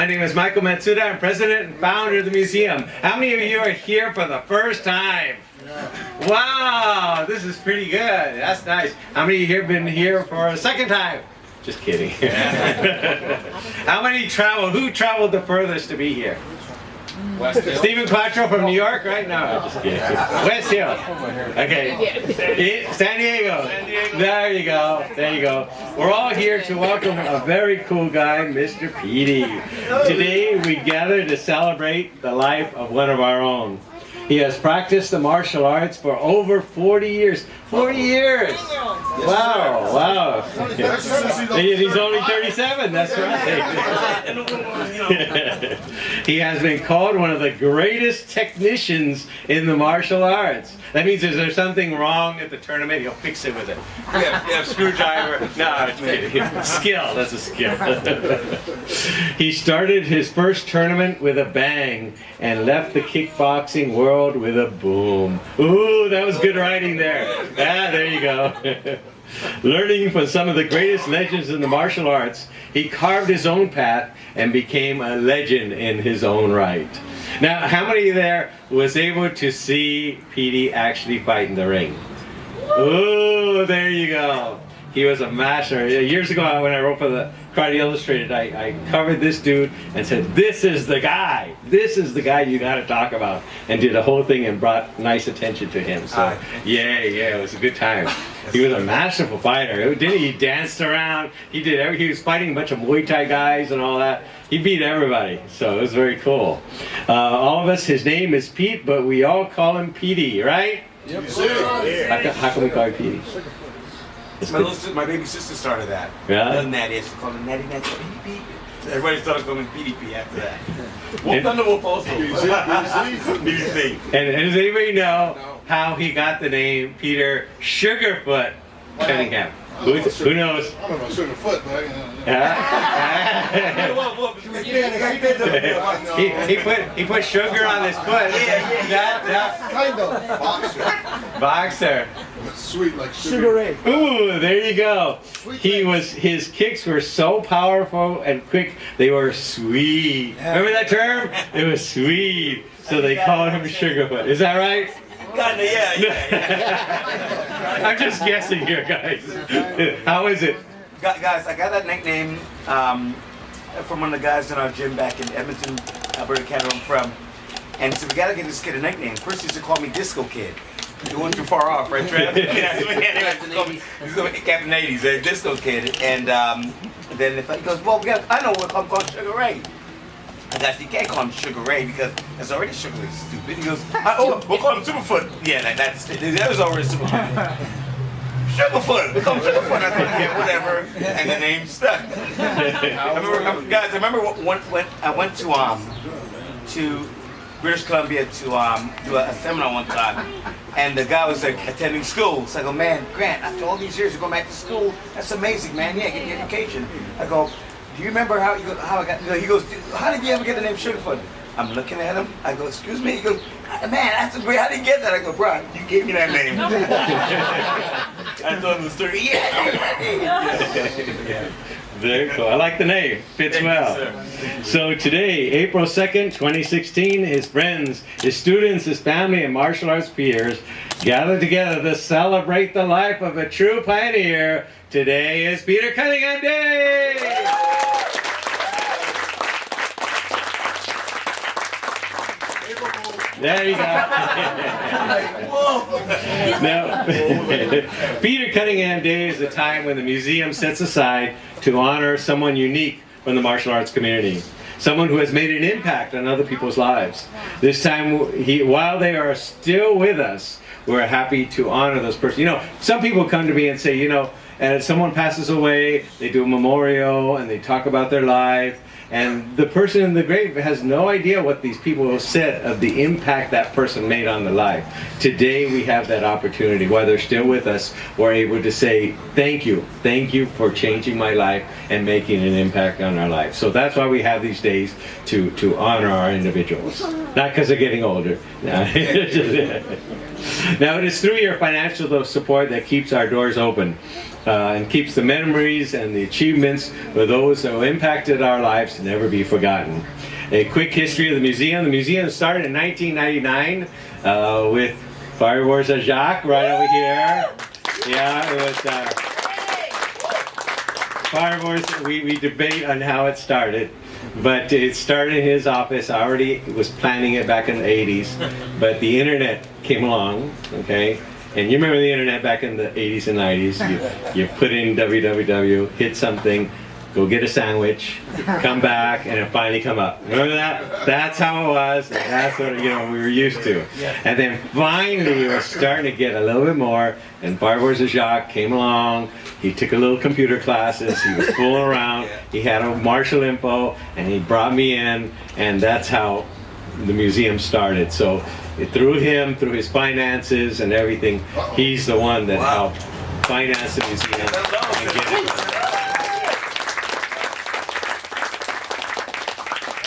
My name is Michael Matsuda. I'm president and founder of the museum. How many of you are here for the first time? Wow, this is pretty good. That's nice. How many of you have been here for a second time? Just kidding. How many traveled? Who traveled the furthest to be here? West Hill. Stephen Quattro from New York, right? No, just kidding. West Hill. Okay. San Diego. There you go. There you go. We're all here to welcome a very cool guy, Mr. Petey. Today we gather to celebrate the life of one of our own. He has practiced the martial arts for over 40 years. 40 years! Wow, wow. He's only 37, that's right. He has been called one of the greatest technicians in the martial arts. That means if there's something wrong at the tournament, he'll fix it with it. Yeah, screwdriver. No, it's kidding. Skill, that's a skill. He started his first tournament with a bang and left the kickboxing world with a boom. Ooh, that was good writing there. Ah, there you go. Learning from some of the greatest legends in the martial arts, he carved his own path and became a legend in his own right. Now, how many there was able to see Petey actually fight in the ring? Ooh, there you go. He was a master. Years ago, when I wrote for the Karate Illustrated, I covered this dude and said, "This is the guy. This is the guy you got to talk about," and did a whole thing and brought nice attention to him. So, yeah, it was a good time. He was a masterful fighter. Didn't he? He danced around. He did everything. He was fighting a bunch of Muay Thai guys and all that. He beat everybody. So it was very cool. All of us, his name is Pete, but we all call him Petey, right? Yep. Yeah. How can we call him Petey? My baby sister started that. Yeah. Natty, she called him Natty Natty Pete. Everybody started calling him Petey Pete after that. Wolf Thunder Wolf also. BBC. And does anybody know how he got the name Peter Sugarfoot Cunningham? Who knows? I don't know about Sugarfoot, but he put sugar on his foot. yeah. Kind of. Boxer. Sweet like Sugar Ray. Ooh, there you go. His kicks were so powerful and quick, they were sweet. Remember that term? It was sweet. So they called him Sugarfoot. Is that right? Kinda, yeah. I'm just guessing here, guys. How is it? Guys, I got that nickname from one of the guys in our gym back in Edmonton, Alberta, Canada, I'm from. And so we gotta give this kid a nickname. First he used to call me Disco Kid. You weren't too far off, right, Trev? He's going to be Captain 80s, a Disco Kid. And then he goes, well, I know what I'm calling Sugar Ray. I guess you can't call him Sugar Ray because it's already Sugar Ray, stupid. He goes, we'll call him Superfoot. Yeah, that was already Superfoot. Sugarfoot. We call him Sugarfoot. I thought, yeah, whatever. And the name stuck. I remember when I went to British Columbia to do a seminar one time, and the guy was like attending school. So I go, man, Grant, after all these years you're going back to school, that's amazing, man. Yeah, get your education. I go, do you remember how I got? He goes, how did you ever get the name Sugarfoot? I'm looking at him. I go, excuse me. He goes, man, that's great. How did you get that? I go, bro, you gave me that name. I told him the story. Yeah. Very cool. I like the name. Fits well. So today, April 2nd, 2016, his friends, his students, his family, and martial arts peers gather together to celebrate the life of a true pioneer. Today is Peter Cunningham Day! There you go. Now, Peter Cunningham Day is the time when the museum sets aside to honor someone unique from the martial arts community. Someone who has made an impact on other people's lives. This time, while they are still with us, we're happy to honor those persons. You know, some people come to me and say, you know, and someone passes away, they do a memorial and they talk about their life. And the person in the grave has no idea what these people have said of the impact that person made on their life. Today we have that opportunity. While they're still with us, we're able to say, thank you for changing my life and making an impact on our life. So that's why we have these days to honor our individuals. Not because they're getting older. Now, it is through your financial support that keeps our doors open and keeps the memories and the achievements of those who impacted our lives to never be forgotten. A quick history of the museum. The museum started in 1999 with Fireworks at Jacques right over here. Yeah, it was Fireworks. We debate on how it started. But it started in his office. I already was planning it back in the 80s. But the internet came along, okay? And you remember the internet back in the 80s and 90s. You put in www, hit something, go get a sandwich, come back, and it finally come up. Remember that? That's how it was. And that's what we were used to. And then finally we were starting to get a little bit more. And Fireworks of Jacques came along. He took a little computer classes. He was fooling around. He had a Marshall info, and he brought me in. And that's how the museum started. So through him, through his finances and everything, he's the one that helped finance the museum and get it.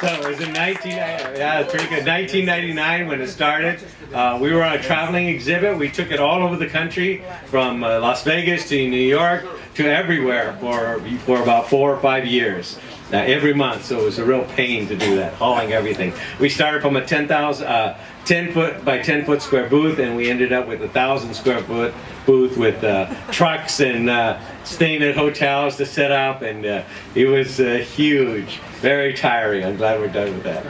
So it was in 1999 when it started. We were on a traveling exhibit. We took it all over the country, from Las Vegas to New York to everywhere for about 4 or 5 years. Every month, so it was a real pain to do that, hauling everything. We started from a 10 foot by 10 foot square booth, and we ended up with 1,000 square foot booth with trucks and staying at hotels to set up, and it was huge, very tiring. I'm glad we're done with that.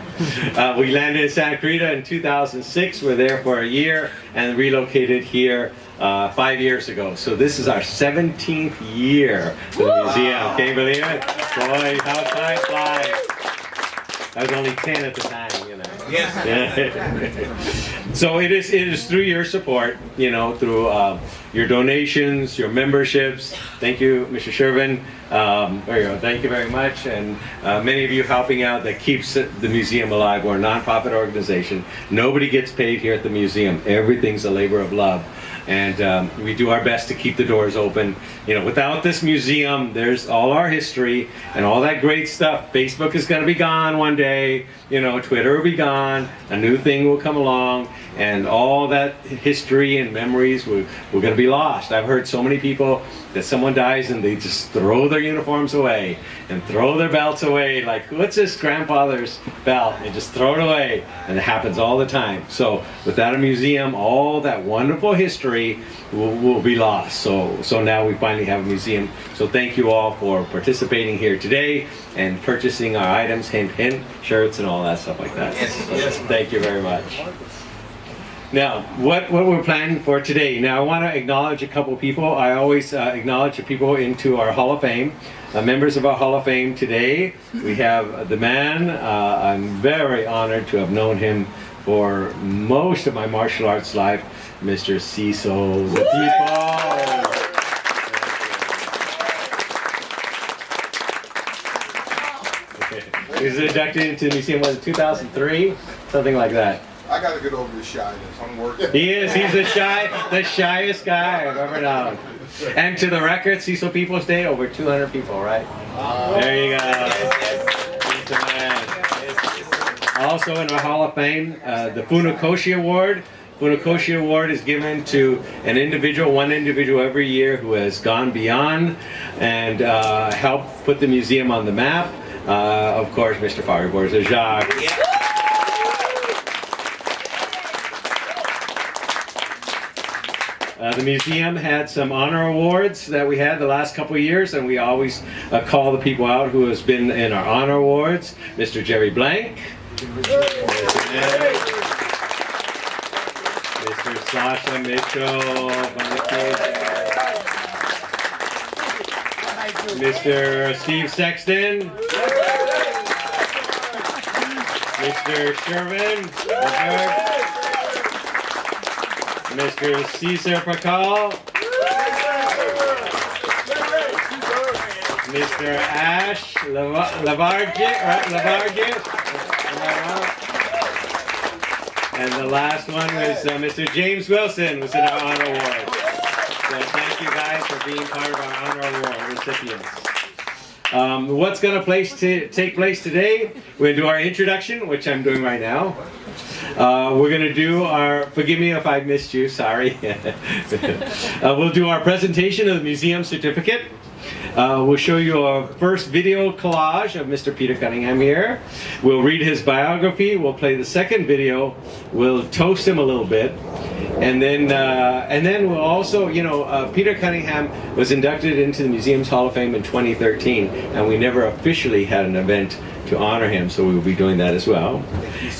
We landed in Santa Cruz in 2006. We're there for a year and relocated here 5 years ago. So this is our 17th year for the museum. Can you believe it? Boy, how time flies. I was only 10 at the time, you know. Yes. So it is through your support, you know, through your donations, your memberships. Thank you, Mr. Shervin. There you go. Thank you very much. And many of you helping out that keeps the museum alive. We're a nonprofit organization. Nobody gets paid here at the museum. Everything's a labor of love. And we do our best to keep the doors open. You know, without this museum, there's all our history and all that great stuff. Facebook is going to be gone one day. You know, Twitter will be gone. A new thing will come along. And all that history and memories we're going to be lost. I've heard so many people that someone dies and they just throw their uniforms away and throw their belts away. Like, what's this grandfather's belt? And just throw it away. And it happens all the time. So without a museum, all that wonderful history will be lost. So now we finally have a museum. So thank you all for participating here today and purchasing our items, hint, shirts and all that stuff like that. Yes. Thank you very much. Now, what we're planning for today. Now, I want to acknowledge a couple of people. I always acknowledge the people into our Hall of Fame. Members of our Hall of Fame today, we have the man. I'm very honored to have known him for most of my martial arts life, Mr. Cecil the People. He was inducted into the museum, was it 2003? Something like that. I gotta get over the shyness. I'm working. He is. He's the shyest guy I've ever known. And to the record, Cecil People's Day, over 200 people, right? There you go. He's the man. Also in our Hall of Fame, the Funakoshi Award. Funakoshi Award is given to one individual every year who has gone beyond and helped put the museum on the map. Of course, Mr. Fireworks of Jacques. The museum had some honor awards that we had the last couple of years, and we always call the people out who has been in our honor awards. Mr. Jerry Blank, Mr. Sasha Mitchell, Mr. Steve Sexton, Mr. Shervin, Mr. Cesar Pakal, Mr. Ash Lavargit, and the last one was Mr. James Wilson was in our honor award. So thank you guys for being part of our honor award recipients. What's going to take place today? We're going to do our introduction, which I'm doing right now. We're going to do our, forgive me if I missed you, sorry. We'll do our presentation of the museum certificate. We'll show you our first video collage of Mr. Peter Cunningham here. We'll read his biography. We'll play the second video. We'll toast him a little bit. And then we'll also, Peter Cunningham was inducted into the Museum's Hall of Fame in 2013, and we never officially had an event to honor him, so we will be doing that as well.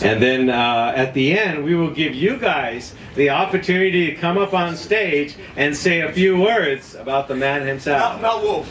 And then at the end, we will give you guys the opportunity to come up on stage and say a few words about the man himself. Not Wolf.